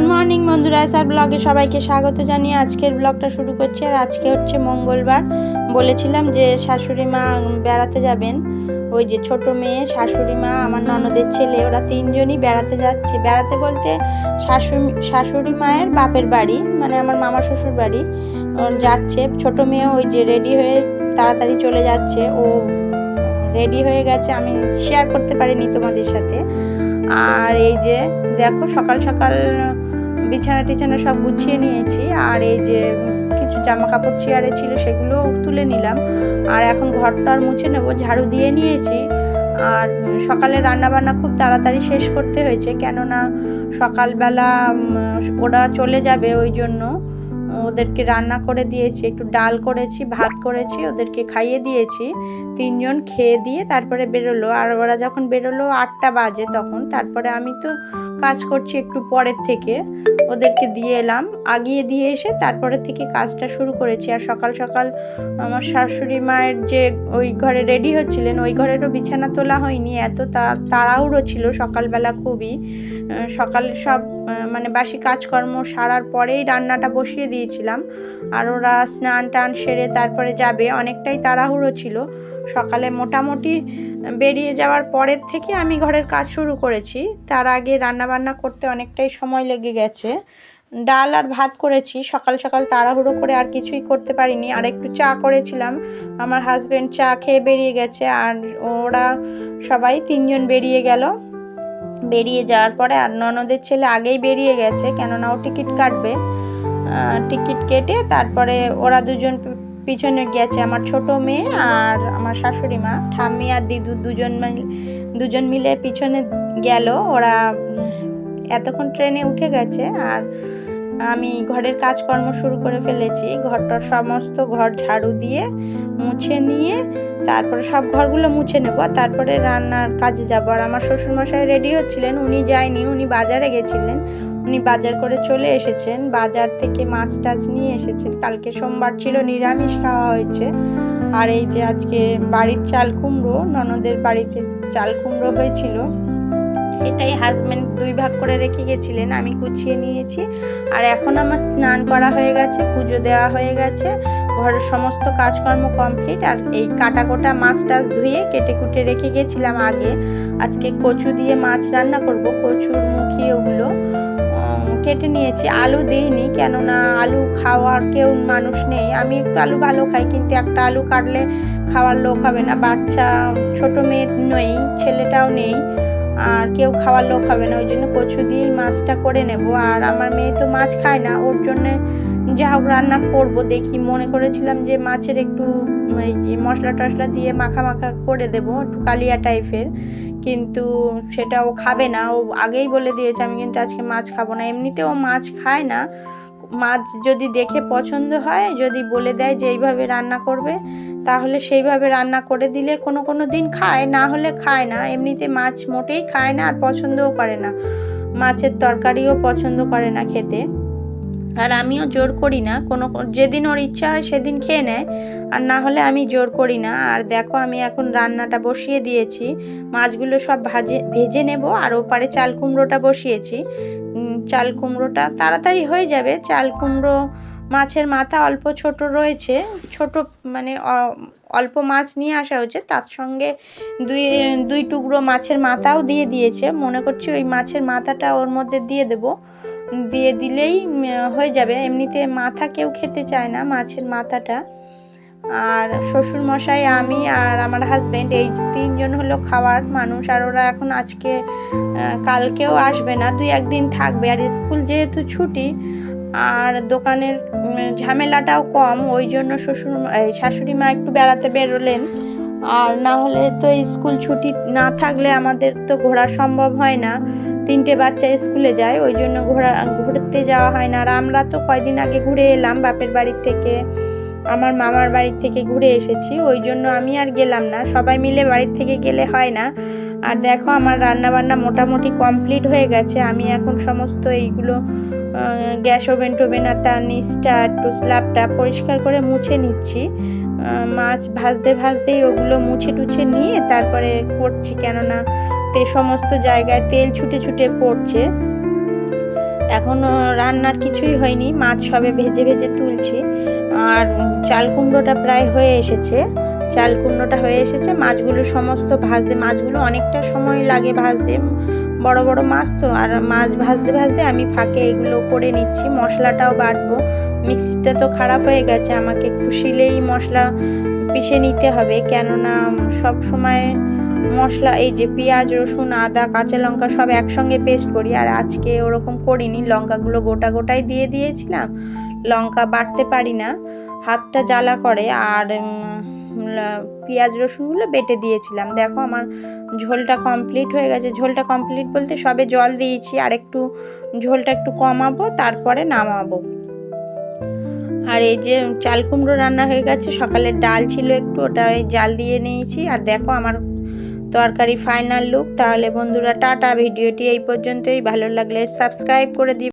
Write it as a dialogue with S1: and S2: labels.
S1: Good morning বন্ধুরা, SR ব্লগে সবাইকে স্বাগত জানিয়ে আজকের ব্লগটা শুরু করছি। আর আজকে হচ্ছে মঙ্গলবার। বলেছিলাম যে শাশুড়ি মা বেড়াতে যাবেন, ওই যে ছোট মেয়ে, শাশুড়ি মা, আমার ননদের ছেলে, ওরা তিনজনই বেড়াতে যাচ্ছে। বেড়াতে বলতে শাশুড়ি মায়ের বাপের বাড়ি, মানে আমার মামা শ্বশুর বাড়ি যাচ্ছে। ছোট মেয়ে ওই যে রেডি হয়ে তাড়াতাড়ি চলে যাচ্ছে, ও রেডি হয়ে গেছে, আমি শেয়ার করতে পারিনি তোমাদের সাথে। আর এই যে দেখো, সকাল সকাল বিছানা টিছানা সব গুছিয়ে নিয়েছি। আর এই যে কিছু জামা কাপড় চেয়ারে ছিল, সেগুলো তুলে নিলাম। আর এখন ঘরটার মুছে নেব, ঝাড়ু দিয়ে নিয়েছি। আর সকালে রান্নাবান্না খুব তাড়াতাড়ি শেষ করতে হয়েছে, কেননা সকালবেলা ওরা চলে যাবে, ওই জন্য ওদেরকে রান্না করে দিয়েছি। একটু ডাল করেছি, ভাত করেছি, ওদেরকে খাইয়ে দিয়েছি। তিনজন খেয়ে দিয়ে তারপরে বেরোলো। আর ওরা যখন বেরোলো 8টা বাজে, তখন তারপরে আমি তো কাজ করছি একটু পরের থেকে, ওদেরকে দিয়ে এলাম, আগিয়ে দিয়ে এসে তারপরে থেকে কাজটা শুরু করেছি। আর সকাল সকাল আমার শাশুড়ি মায়ের যে ওই ঘরে রেডি হচ্ছিলেন, ওই ঘরেরও বিছানা তোলা হয়নি, এত তাড়াহুড়ো ছিল সকালবেলা খুবই। সকালে সব মানে বাসি কাজকর্ম সারার পরেই রান্নাটা বসিয়ে দিয়েছিলাম। আর ওরা স্নান টান সেরে তারপরে যাবে, অনেকটাই তাড়াহুড়ো ছিল। সকালে মোটামুটি বেরিয়ে যাওয়ার পরের থেকে আমি ঘরের কাজ শুরু করেছি। তার আগে রান্নাবান্না করতে অনেকটাই সময় লেগে গেছে। ডাল আর ভাত করেছি, সকাল সকাল তাড়াহুড়ো করে আর কিছুই করতে পারিনি। আর একটু চা করেছিলাম, আমার হাজব্যান্ড চা খেয়ে বেরিয়ে গেছে। আর ওরা সবাই তিনজন বেরিয়ে গেল। বেরিয়ে যাওয়ার পরে আর ননদের ছেলে আগেই বেরিয়ে গেছে, কেননা ও টিকিট কাটবে। টিকিট কেটে তারপরে ওরা দুজন পিছনে গেছে, আমার ছোট মেয়ে আর আমার শাশুড়ি মা, ঠাম্মি আর দিদু দুজন মিলে পিছনে গেল। ওরা এতক্ষণ ট্রেনে উঠে গেছে। আর আমি ঘরের কাজকর্ম শুরু করে ফেলেছি। ঘরটার সমস্ত ঘর ঝাড়ু দিয়ে মুছে নিয়ে তারপরে সব ঘরগুলো মুছে নেব, তারপরে রান্নার কাজে যাব। আর আমার শ্বশুরমশাই রেডি হচ্ছিলেন, উনি যায়নি, উনি বাজারে গেছিলেন। উনি বাজার করে চলে এসেছেন, বাজার থেকে মাছ টাছ নিয়ে এসেছেন। কালকে সোমবার ছিল, নিরামিষ খাওয়া হয়েছে। আর এই যে আজকে বাড়ির চাল কুমড়ো, ননদের বাড়িতে চাল কুমড়ো হয়েছিল, সেটাই হাজব্যান্ড 2 ভাগ করে রেখে গেছিলেন, আমি গুছিয়ে নিয়েছি। আর এখন আমার স্নান করা হয়ে গেছে, পুজো দেওয়া হয়ে গেছে, ঘরের সমস্ত কাজকর্ম কমপ্লিট। আর এই কাটা কোটা মাছ টাছ ধুয়ে কেটে কুটে রেখে গেছিলাম আগে। আজকে কচু দিয়ে মাছ রান্না করব, কচুর মুখি ওগুলো কেটে নিয়েছি। আলু দিইনি, কেননা আলু খাওয়ার কেউ মানুষ নেই। আমি একটু আলু ভালো খাই, কিন্তু একটা আলু কাটলে খাওয়ার লোক হবে না। বাচ্চা ছোট মেয়ে নেই, ছেলেটাও নেই, আর কেউ খাওয়ার লোক হবে না, ওই জন্য কচু দিয়েই মাছটা করে নেব। আর আমার মেয়ে তো মাছ খায় না, ওর জন্য যা হোক রান্না করব। দেখি, মনে করেছিলাম যে মাছের একটু মশলা টশলা দিয়ে মাখা মাখা করে দেব, একটু কালিয়া টাইপের, কিন্তু সেটা ও খাবে না। ও আগেই বলে দিয়েছে আমি কিন্তু আজকে মাছ খাবো না। এমনিতেও ও মাছ খায় না। মাছ যদি দেখে পছন্দ হয়, যদি বলে দেয় যে এইভাবে রান্না করবে, তাহলে সেইভাবে রান্না করে দিলে কোনো দিন খায়, না হলে খায় না। এমনিতে মাছ মোটেই খায় না, আর পছন্দও করে না, মাছের তরকারিও পছন্দ করে না খেতে। আর আমিও জোর করি না, যেদিন ওর ইচ্ছা হয় সেদিন খেয়ে নেয়, আর না হলে আমি জোর করি না। আর দেখো, আমি এখন রান্নাটা বসিয়ে দিয়েছি, মাছগুলো সব ভেজে নেব। আর ওপারে চাল কুমড়োটা বসিয়েছি। চাল কুমড়োটা তাড়াতাড়ি হয়ে যাবে। চাল কুমড়ো, মাছের মাথা অল্প ছোট রয়েছে, ছোট মানে অল্প মাছ নিয়ে আসা হয়েছে, তার সঙ্গে দুই টুকরো মাছের মাথাও দিয়ে দিয়েছে। মনে করছি ওই মাছের মাথাটা ওর মধ্যে দিয়ে দেব, দিয়ে দিলেই হয়ে যাবে। এমনিতে মাথা কেউ খেতে চায় না, মাছের মাথাটা। আর শ্বশুরমশাই, আমি আর আমার হাজব্যান্ড, এই 3 জন হলো খাওয়ার মানুষ। আর ওরা এখন আজকে কালকেও আসবে না, 2-1 দিন থাকবে। আর স্কুল যেহেতু ছুটি, আর দোকানের ঝামেলাটাও কম, ওই জন্য শাশুড়ি মা একটু বেড়াতে বেরোলেন। আর না হলে তো স্কুল ছুটি না থাকলে আমাদের তো ঘোরা সম্ভব হয় না। 3টে বাচ্চা স্কুলে যায়, ওই জন্য ঘুরতে যাওয়া হয় না। আর আমরা তো কয়দিন আগে ঘুরে এলাম বাপের বাড়ির থেকে, আমার মামার বাড়ির থেকে ঘুরে এসেছি, ওই জন্য আমি আর গেলাম না। সবাই মিলে বাড়ির থেকে গেলে হয় না। আর দেখো, আমার রান্নাবান্না মোটামুটি কমপ্লিট হয়ে গেছে। আমি এখন সমস্ত এইগুলো গ্যাস ওভেন আর তার নিচটা একটু স্ল্যাবটা পরিষ্কার করে মুছে নিচ্ছি। মাছ ভাজতেই ওগুলো মুছে টুছে নিয়ে তারপরে করছি, কেননা সমস্ত জায়গায় তেল ছুটে পড়ছে। এখনও রান্নার কিছুই হয়নি, মাছ সবে ভেজে ভেজে তুলছি। আর চাল কুমড়োটা প্রায় হয়ে এসেছে, চাল কুমড়োটা হয়ে এসেছে। মাছগুলো সমস্ত ভাজতে, মাছগুলো অনেকটা সময় লাগে ভাজতে, বড় বড় মাছ তো। আর মাছ ভাজতে ভাজতে আমি ফাঁকে এগুলো করে নিচ্ছি, মশলাটাও বাটবো। মিক্সিটা তো খারাপ হয়ে গেছে, আমাকে একটু শিলেই মশলা পিষে নিতে হবে, কেননা সব সময় মশলা এই যে পেঁয়াজ রসুন আদা কাঁচা লঙ্কা সব একসঙ্গে পেস্ট করি, আর আজকে ওরকম করিনি। লঙ্কাগুলো গোটা গোটাই দিয়ে দিয়েছিলাম, লঙ্কা বাটতে পারি না, হাতটা জ্বালা করে। আর পেঁয়াজ রসুনগুলো বেটে দিয়েছিলাম। দেখো আমার ঝোলটা কমপ্লিট হয়ে গেছে। ঝোলটা কমপ্লিট বলতে সবে জল দিয়েছি, আর একটু ঝোলটা একটু কমাবো, তারপরে নামাবো। আর এই যে চাল কুমড়ো রান্না হয়ে গেছে, সকালের ডাল ছিল একটু, ওটা জাল দিয়ে নিয়েছি। আর দেখো আমার তরকারি ফাইনাল লুক। তাহলে বন্ধুরা টাটা, ভিডিওটি এই পর্যন্তই। ভালো লাগলে সাবস্ক্রাইব করে দিও।